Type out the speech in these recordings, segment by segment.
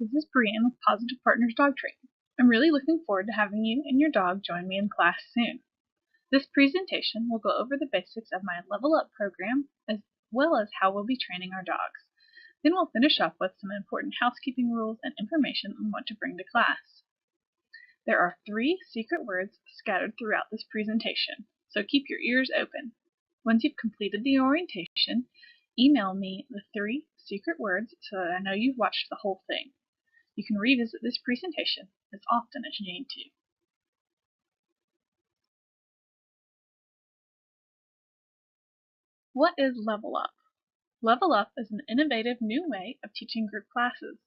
This is Brienne with Positive Partners Dog Training. I'm really looking forward to having you and your dog join me in class soon. This presentation will go over the basics of my Level Up program as well as how we'll be training our dogs. Then we'll finish up with some important housekeeping rules and information on what to bring to class. There are 3 secret words scattered throughout this presentation, so keep your ears open. Once you've completed the orientation, email me the 3 secret words so that I know you've watched the whole thing. You can revisit this presentation as often as you need to. What is Level Up? Level Up is an innovative new way of teaching group classes.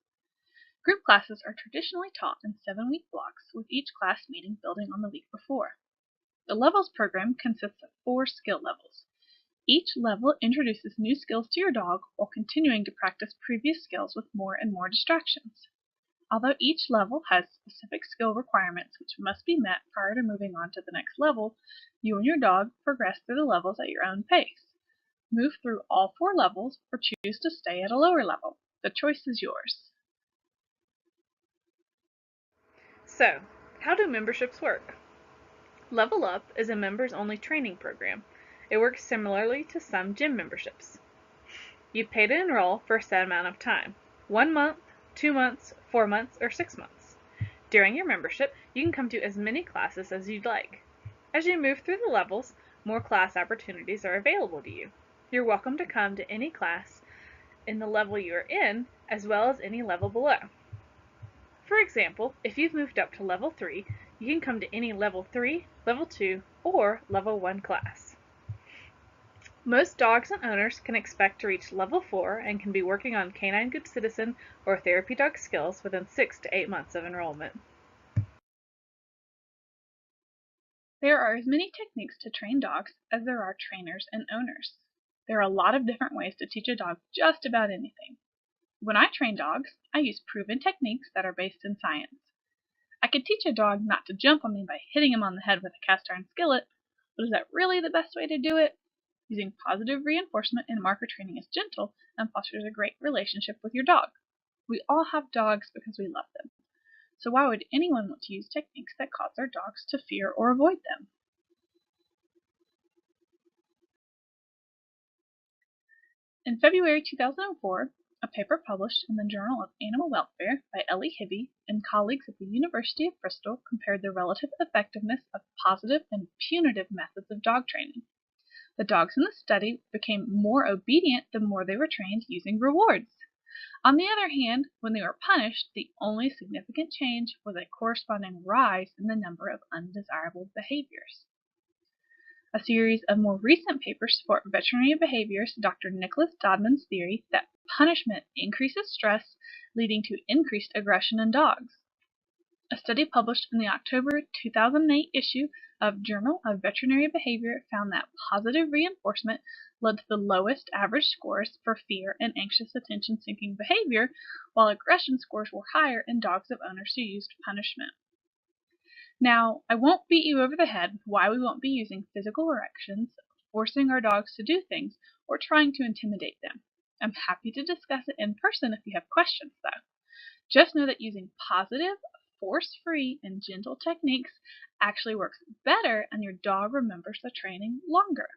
Group classes are traditionally taught in 7-week blocks, with each class meeting building on the week before. The Levels program consists of 4 skill levels. Each level introduces new skills to your dog while continuing to practice previous skills with more and more distractions. Although each level has specific skill requirements which must be met prior to moving on to the next level, you and your dog progress through the levels at your own pace. Move through all 4 levels or choose to stay at a lower level. The choice is yours. So, how do memberships work? Level Up is a members-only training program. It works similarly to some gym memberships. You pay to enroll for a set amount of time: 1 month, 2 months, 4 months, or 6 months. During your membership, you can come to as many classes as you'd like. As you move through the levels, more class opportunities are available to you. You're welcome to come to any class in the level you are in, as well as any level below. For example, if you've moved up to level 3, you can come to any level 3, level 2, or level 1 class. Most dogs and owners can expect to reach level 4 and can be working on canine good citizen or therapy dog skills within 6 to 8 months of enrollment. There are as many techniques to train dogs as there are trainers and owners. There are a lot of different ways to teach a dog just about anything. When I train dogs, I use proven techniques that are based in science. I could teach a dog not to jump on me by hitting him on the head with a cast iron skillet, but is that really the best way to do it? Using positive reinforcement in marker training is gentle and fosters a great relationship with your dog. We all have dogs because we love them. So why would anyone want to use techniques that cause their dogs to fear or avoid them? In February 2004, a paper published in the Journal of Animal Welfare by Ellie Hibby and colleagues at the University of Bristol compared the relative effectiveness of positive and punitive methods of dog training. The dogs in the study became more obedient the more they were trained using rewards. On the other hand, when they were punished, the only significant change was a corresponding rise in the number of undesirable behaviors. A series of more recent papers support veterinary behaviorist Dr. Nicholas Dodman's theory that punishment increases stress, leading to increased aggression in dogs. A study published in the October 2008 issue of Journal of Veterinary Behavior found that positive reinforcement led to the lowest average scores for fear and anxious attention-seeking behavior, while aggression scores were higher in dogs of owners who used punishment. Now, I won't beat you over the head with why we won't be using physical corrections, forcing our dogs to do things, or trying to intimidate them. I'm happy to discuss it in person if you have questions, though. Just know that using positive, force-free, and gentle techniques actually works better and your dog remembers the training longer.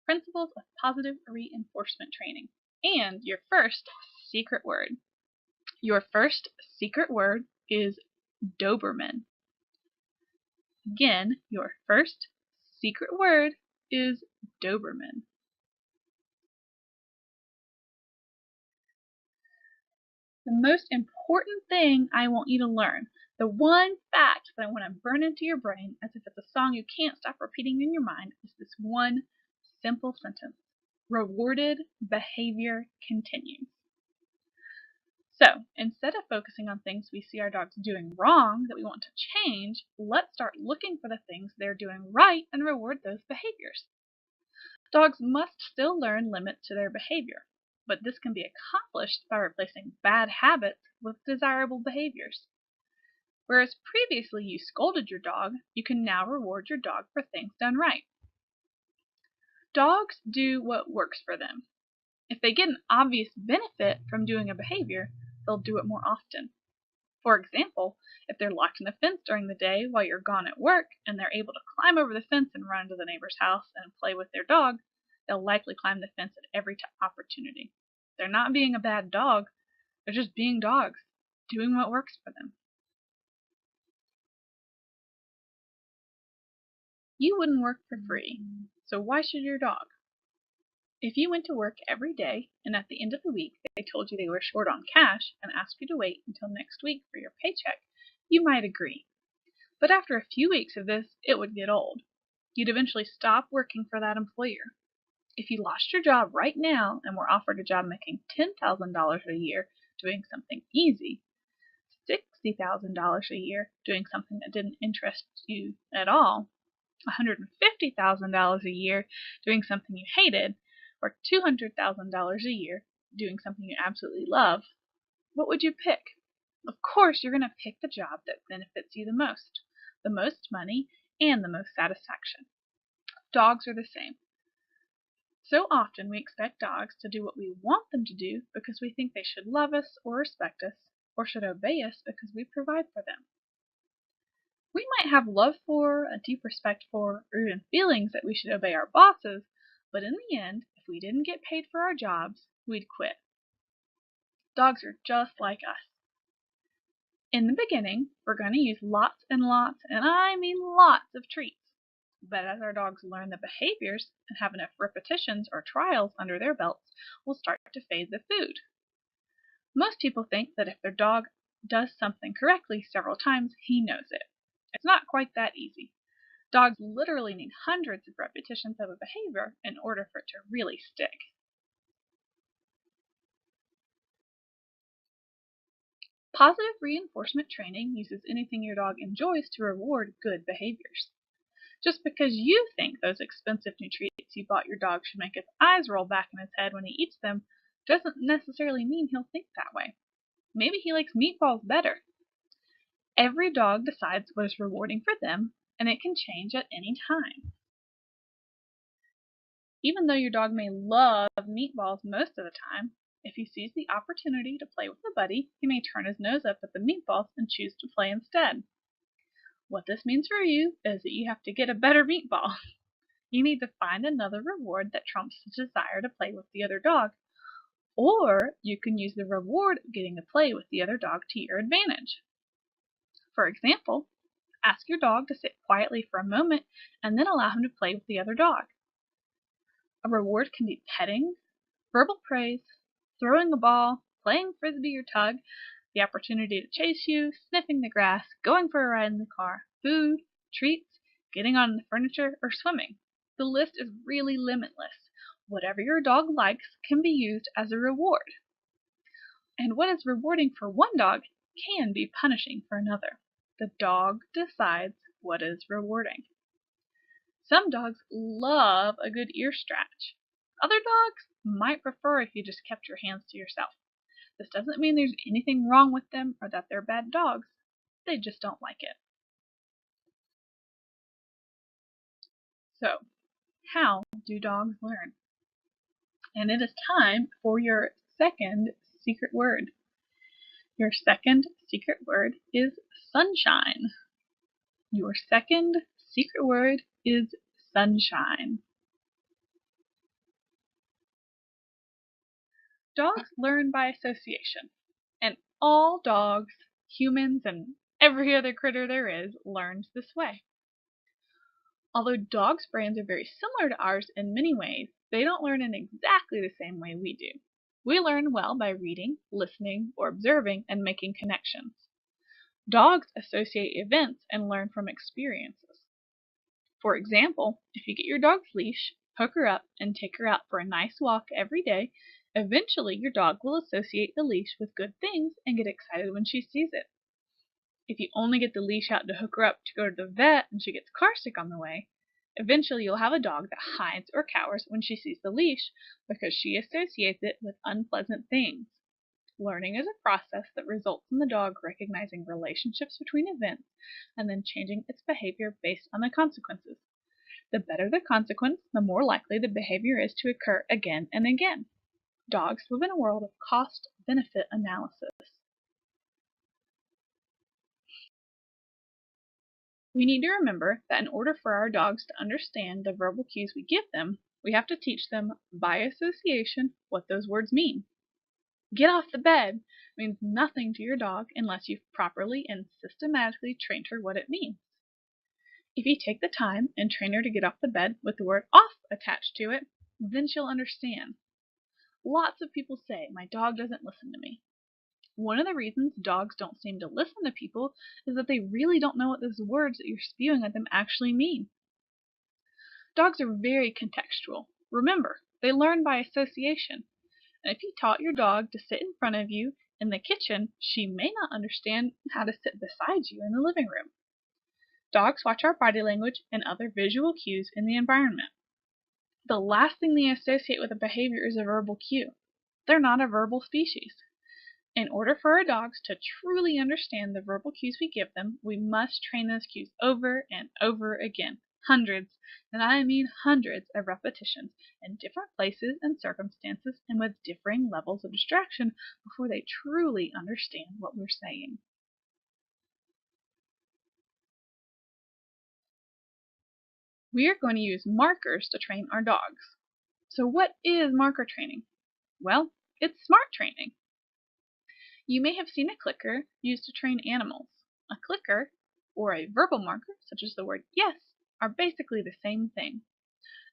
Principles of positive reinforcement training. And your first secret word. Your first secret word is Doberman. Again, your first secret word is Doberman. The most important thing I want you to learn, the one fact that I want to burn into your brain as if it's a song you can't stop repeating in your mind, is this one simple sentence. Rewarded behavior continues. So, instead of focusing on things we see our dogs doing wrong that we want to change, let's start looking for the things they're doing right and reward those behaviors. Dogs must still learn limits to their behavior, but this can be accomplished by replacing bad habits with desirable behaviors. Whereas previously you scolded your dog, you can now reward your dog for things done right. Dogs do what works for them. If they get an obvious benefit from doing a behavior, they'll do it more often. For example, if they're locked in a fence during the day while you're gone at work and they're able to climb over the fence and run to the neighbor's house and play with their dog, they'll likely climb the fence at every opportunity. They're not being a bad dog, they're just being dogs, doing what works for them. You wouldn't work for free, so why should your dog? If you went to work every day and at the end of the week they told you they were short on cash and asked you to wait until next week for your paycheck, you might agree. But after a few weeks of this, it would get old. You'd eventually stop working for that employer. If you lost your job right now and were offered a job making $10,000 a year doing something easy, $60,000 a year doing something that didn't interest you at all, $150,000 a year doing something you hated, or $200,000 a year doing something you absolutely love, what would you pick? Of course, you're going to pick the job that benefits you the most money, and the most satisfaction. Dogs are the same. So often we expect dogs to do what we want them to do because we think they should love us or respect us, or should obey us because we provide for them. We might have love for, a deep respect for, or even feelings that we should obey our bosses, but in the end, if we didn't get paid for our jobs, we'd quit. Dogs are just like us. In the beginning, we're going to use lots and lots, and I mean lots of treats. But as our dogs learn the behaviors and have enough repetitions or trials under their belts, we'll start to fade the food. Most people think that if their dog does something correctly several times, he knows it. It's not quite that easy. Dogs literally need hundreds of repetitions of a behavior in order for it to really stick. Positive reinforcement training uses anything your dog enjoys to reward good behaviors. Just because you think those expensive new treats you bought your dog should make his eyes roll back in his head when he eats them doesn't necessarily mean he'll think that way. Maybe he likes meatballs better. Every dog decides what is rewarding for them, and it can change at any time. Even though your dog may love meatballs most of the time, if he sees the opportunity to play with a buddy, he may turn his nose up at the meatballs and choose to play instead. What this means for you is that you have to get a better meatball. You need to find another reward that trumps the desire to play with the other dog, or you can use the reward of getting to play with the other dog to your advantage. For example, ask your dog to sit quietly for a moment and then allow him to play with the other dog. A reward can be petting, verbal praise, throwing a ball, playing frisbee or tug, the opportunity to chase you, sniffing the grass, going for a ride in the car, food, treats, getting on the furniture, or swimming. The list is really limitless. Whatever your dog likes can be used as a reward. And what is rewarding for one dog can be punishing for another. The dog decides what is rewarding. Some dogs love a good ear scratch. Other dogs might prefer if you just kept your hands to yourself. This doesn't mean there's anything wrong with them or that they're bad dogs. They just don't like it. So, how do dogs learn? And it is time for your second secret word. Your second secret word is sunshine. Your second secret word is sunshine. Dogs learn by association, and all dogs, humans, and every other critter there is learns this way. Although dogs' brains are very similar to ours in many ways, they don't learn in exactly the same way we do. We learn well by reading, listening, or observing and making connections. Dogs associate events and learn from experiences. For example, if you get your dog's leash, hook her up, and take her out for a nice walk every day, eventually your dog will associate the leash with good things and get excited when she sees it. If you only get the leash out to hook her up to go to the vet and she gets carsick on the way, eventually you'll have a dog that hides or cowers when she sees the leash because she associates it with unpleasant things. Learning is a process that results in the dog recognizing relationships between events and then changing its behavior based on the consequences. The better the consequence, the more likely the behavior is to occur again and again. Dogs live in a world of cost-benefit analysis. We need to remember that in order for our dogs to understand the verbal cues we give them, we have to teach them, by association, what those words mean. Get off the bed means nothing to your dog unless you've properly and systematically trained her what it means. If you take the time and train her to get off the bed with the word off attached to it, then she'll understand. Lots of people say, my dog doesn't listen to me. One of the reasons dogs don't seem to listen to people is that they really don't know what those words that you're spewing at them actually mean. Dogs are very contextual. Remember, they learn by association. And if you taught your dog to sit in front of you in the kitchen, she may not understand how to sit beside you in the living room. Dogs watch our body language and other visual cues in the environment. The last thing they associate with a behavior is a verbal cue. They're not a verbal species. In order for our dogs to truly understand the verbal cues we give them, we must train those cues over and over again. Hundreds, and I mean hundreds of repetitions in different places and circumstances and with differing levels of distraction before they truly understand what we're saying. We are going to use markers to train our dogs. So what is marker training? Well, it's smart training. You may have seen a clicker used to train animals. A clicker, or a verbal marker, such as the word yes, are basically the same thing.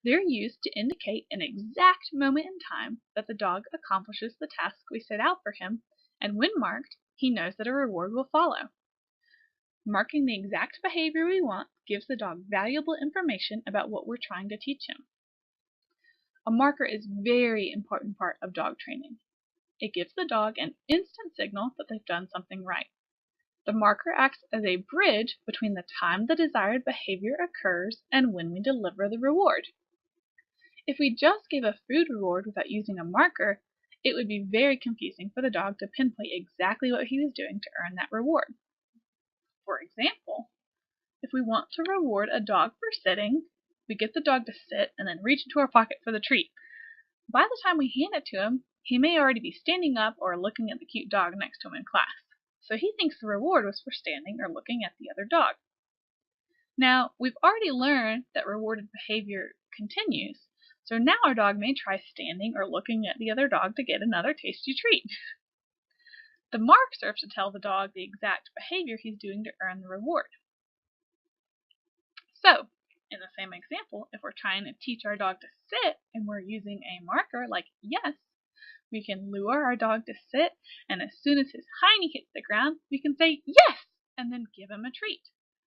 They're used to indicate an exact moment in time that the dog accomplishes the task we set out for him, and when marked, he knows that a reward will follow. Marking the exact behavior we want gives the dog valuable information about what we're trying to teach him. A marker is a very important part of dog training. It gives the dog an instant signal that they've done something right. The marker acts as a bridge between the time the desired behavior occurs and when we deliver the reward. If we just gave a food reward without using a marker, it would be very confusing for the dog to pinpoint exactly what he was doing to earn that reward. For example, if we want to reward a dog for sitting, we get the dog to sit and then reach into our pocket for the treat. By the time we hand it to him, he may already be standing up or looking at the cute dog next to him in class. So he thinks the reward was for standing or looking at the other dog. Now, we've already learned that rewarded behavior continues, so now our dog may try standing or looking at the other dog to get another tasty treat. The mark serves to tell the dog the exact behavior he's doing to earn the reward. So, in the same example, if we're trying to teach our dog to sit and we're using a marker like yes, we can lure our dog to sit, and as soon as his hiney hits the ground, we can say yes, and then give him a treat.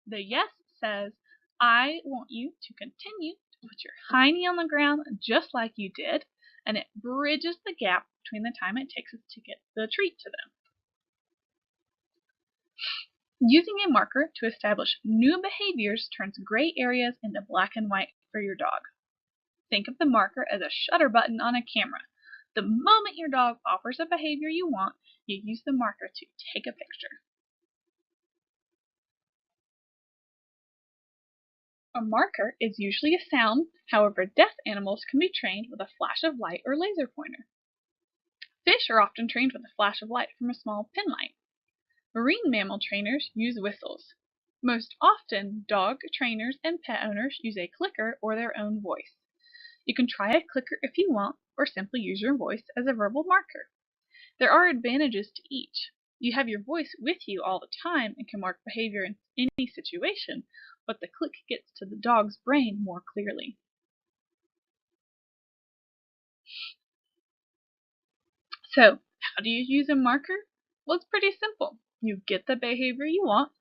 The yes says, I want you to continue to put your hiney on the ground just like you did, and it bridges the gap between the time it takes us to get the treat to them. Using a marker to establish new behaviors turns gray areas into black and white for your dog. Think of the marker as a shutter button on a camera. The moment your dog offers a behavior you want, you use the marker to take a picture. A marker is usually a sound, however deaf animals can be trained with a flash of light or laser pointer. Fish are often trained with a flash of light from a small pin light. Marine mammal trainers use whistles. Most often, dog trainers and pet owners use a clicker or their own voice. You can try a clicker if you want, or simply use your voice as a verbal marker. There are advantages to each. You have your voice with you all the time and can mark behavior in any situation, but the click gets to the dog's brain more clearly. So, how do you use a marker? Well, it's pretty simple. You get the behavior you want,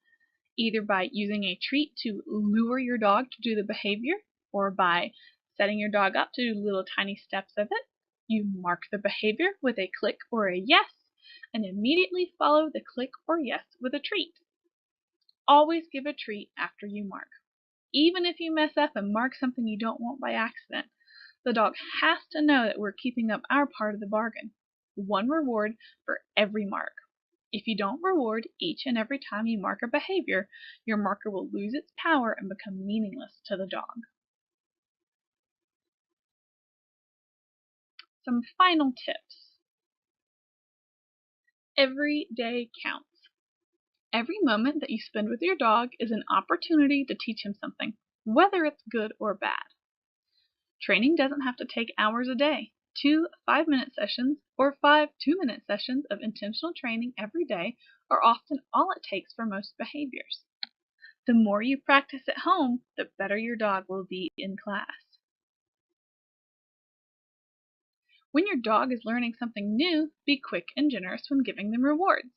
either by using a treat to lure your dog to do the behavior, or by setting your dog up to do little tiny steps of it. You mark the behavior with a click or a yes, and immediately follow the click or yes with a treat. Always give a treat after you mark. Even if you mess up and mark something you don't want by accident, the dog has to know that we're keeping up our part of the bargain. One reward for every mark. If you don't reward each and every time you mark a behavior, your marker will lose its power and become meaningless to the dog. some final tips. Every day counts. Every moment that you spend with your dog is an opportunity to teach him something, whether it's good or bad. Training doesn't have to take hours a day. 2 5-minute sessions or 5 2-minute sessions of intentional training every day are often all it takes for most behaviors. The more you practice at home, the better your dog will be in class. When your dog is learning something new, be quick and generous when giving them rewards.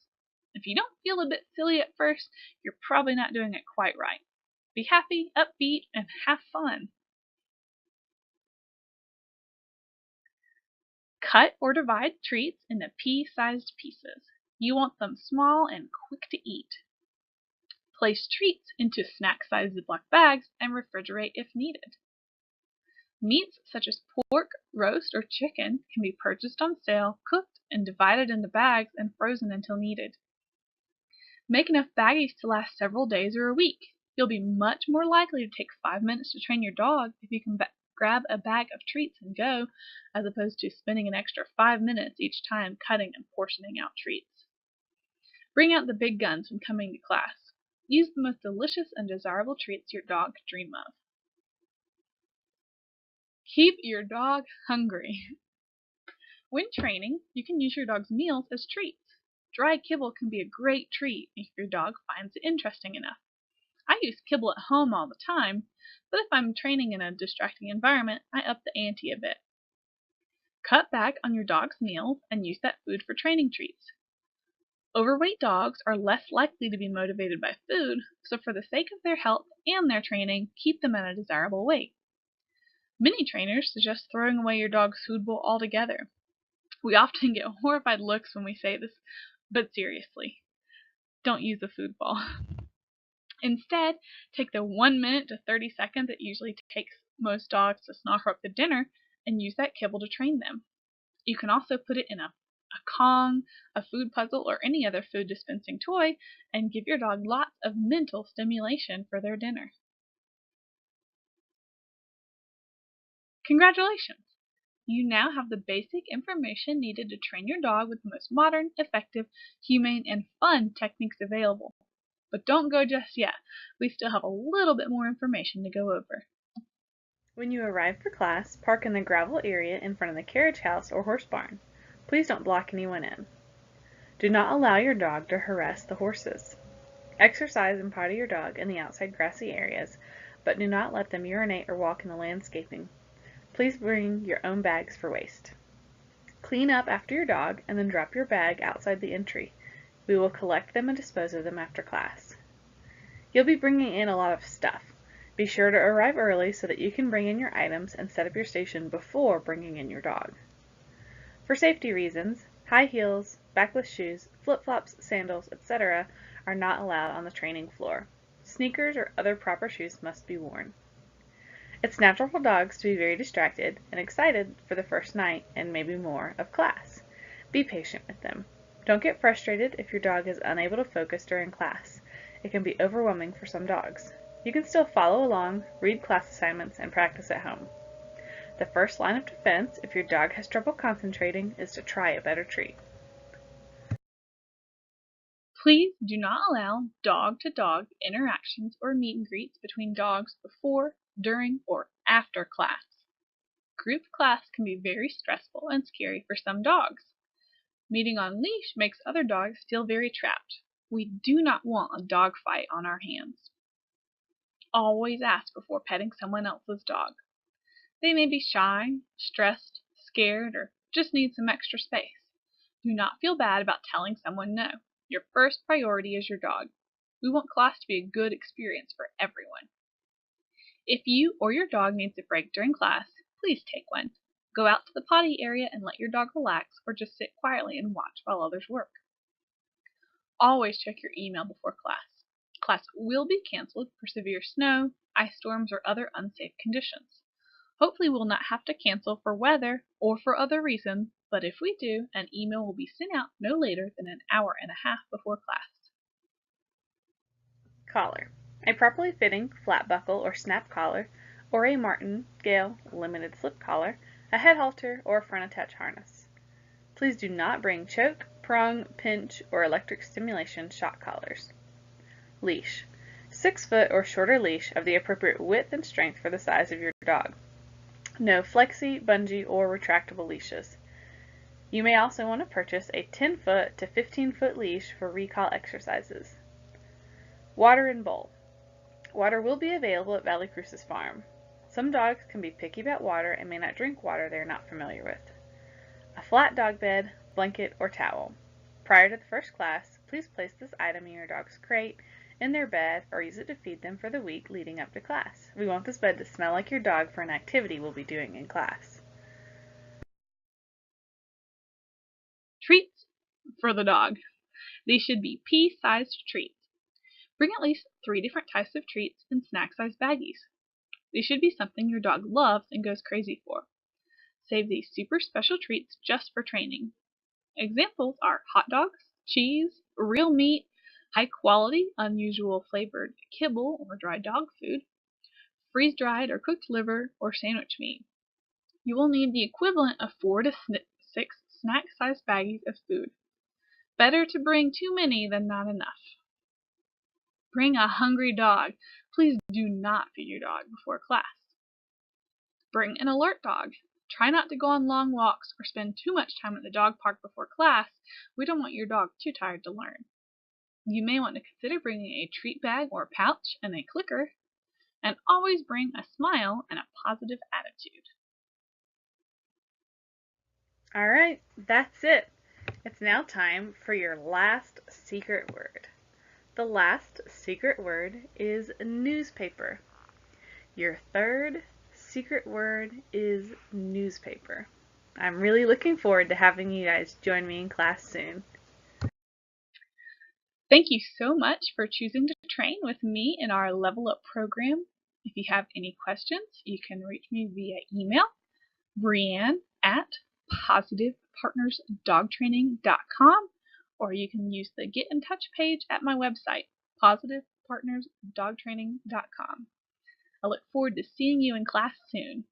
If you don't feel a bit silly at first, you're probably not doing it quite right. Be happy, upbeat, and have fun. Cut or divide treats into pea-sized pieces. You want them small and quick to eat. Place treats into snack-sized Ziploc bags and refrigerate if needed. Meats such as pork, roast, or chicken can be purchased on sale, cooked, and divided into bags and frozen until needed. Make enough baggies to last several days or a week. You'll be much more likely to take 5 minutes to train your dog if you can grab a bag of treats and go, as opposed to spending an extra 5 minutes each time cutting and portioning out treats. Bring out the big guns when coming to class. Use the most delicious and desirable treats your dog could dream of. Keep your dog hungry. When training, you can use your dog's meals as treats. Dry kibble can be a great treat if your dog finds it interesting enough. I use kibble at home all the time, but if I'm training in a distracting environment, I up the ante a bit. Cut back on your dog's meals and use that food for training treats. Overweight dogs are less likely to be motivated by food, so for the sake of their health and their training, keep them at a desirable weight. Many trainers suggest throwing away your dog's food bowl altogether. We often get horrified looks when we say this, but seriously, don't use a food ball. Instead, take the 1 minute to 30 seconds it usually takes most dogs to snarl up the dinner and use that kibble to train them. You can also put it in a Kong, a food puzzle, or any other food dispensing toy and give your dog lots of mental stimulation for their dinner. Congratulations! You now have the basic information needed to train your dog with the most modern, effective, humane, and fun techniques available. But don't go just yet. We still have a little bit more information to go over. When you arrive for class, park in the gravel area in front of the carriage house or horse barn. Please don't block anyone in. Do not allow your dog to harass the horses. Exercise and potty your dog in the outside grassy areas, but do not let them urinate or walk in the landscaping. Please bring your own bags for waste. Clean up after your dog and then drop your bag outside the entry. We will collect them and dispose of them after class. You'll be bringing in a lot of stuff. Be sure to arrive early so that you can bring in your items and set up your station before bringing in your dog. For safety reasons, high heels, backless shoes, flip-flops, sandals, etc. are not allowed on the training floor. Sneakers or other proper shoes must be worn. It's natural for dogs to be very distracted and excited for the first night, and maybe more, of class. Be patient with them. Don't get frustrated if your dog is unable to focus during class. It can be overwhelming for some dogs. You can still follow along, read class assignments, and practice at home. The first line of defense, if your dog has trouble concentrating, is to try a better treat. Please do not allow dog-to-dog interactions or meet and greets between dogs before, during, or after class. Group class can be very stressful and scary for some dogs. Meeting on leash makes other dogs feel very trapped. We do not want a dog fight on our hands. Always ask before petting someone else's dog. They may be shy, stressed, scared, or just need some extra space. Do not feel bad about telling someone no. Your first priority is your dog. We want class to be a good experience for everyone. If you or your dog needs a break during class, please take one. Go out to the potty area and let your dog relax, or just sit quietly and watch while others work. Always check your email before class. Class will be canceled for severe snow, ice storms, or other unsafe conditions. Hopefully we'll not have to cancel for weather or for other reasons, but if we do, an email will be sent out no later than an hour and a half before class. Collar. A properly fitting flat buckle or snap collar, or a martingale limited slip collar, a head halter, or front attach harness. Please do not bring choke, prong, pinch, or electric stimulation shock collars. Leash. 6-foot or shorter leash of the appropriate width and strength for the size of your dog. No flexi, bungee, or retractable leashes. You may also want to purchase a 10-foot to 15-foot leash for recall exercises. Water and bowl. Water will be available at Valley Cruces Farm. Some dogs can be picky about water and may not drink water they are not familiar with. A flat dog bed, blanket, or towel. Prior to the first class, please place this item in your dog's crate, in their bed, or use it to feed them for the week leading up to class. We want this bed to smell like your dog for an activity we'll be doing in class. Treats for the dog. These should be pea-sized treats. Bring at least 3 different types of treats in snack-sized baggies. These should be something your dog loves and goes crazy for. Save these super special treats just for training. Examples are hot dogs, cheese, real meat, high quality, unusual flavored kibble or dry dog food, freeze-dried or cooked liver, or sandwich meat. You will need the equivalent of 4 to 6 snack-sized baggies of food. Better to bring too many than not enough. Bring a hungry dog. Please do not feed your dog before class. Bring an alert dog. Try not to go on long walks or spend too much time at the dog park before class. We don't want your dog too tired to learn. You may want to consider bringing a treat bag or pouch and a clicker. And always bring a smile and a positive attitude. Alright, that's it. It's now time for your last secret word. The last secret word is newspaper. Your third secret word is newspaper. I'm really looking forward to having you guys join me in class soon. Thank you so much for choosing to train with me in our Level Up program. If you have any questions, you can reach me via email, brianne@positivepartnersdogtraining.com, or you can use the Get in Touch page at my website, positivepartnersdogtraining.com. I look forward to seeing you in class soon.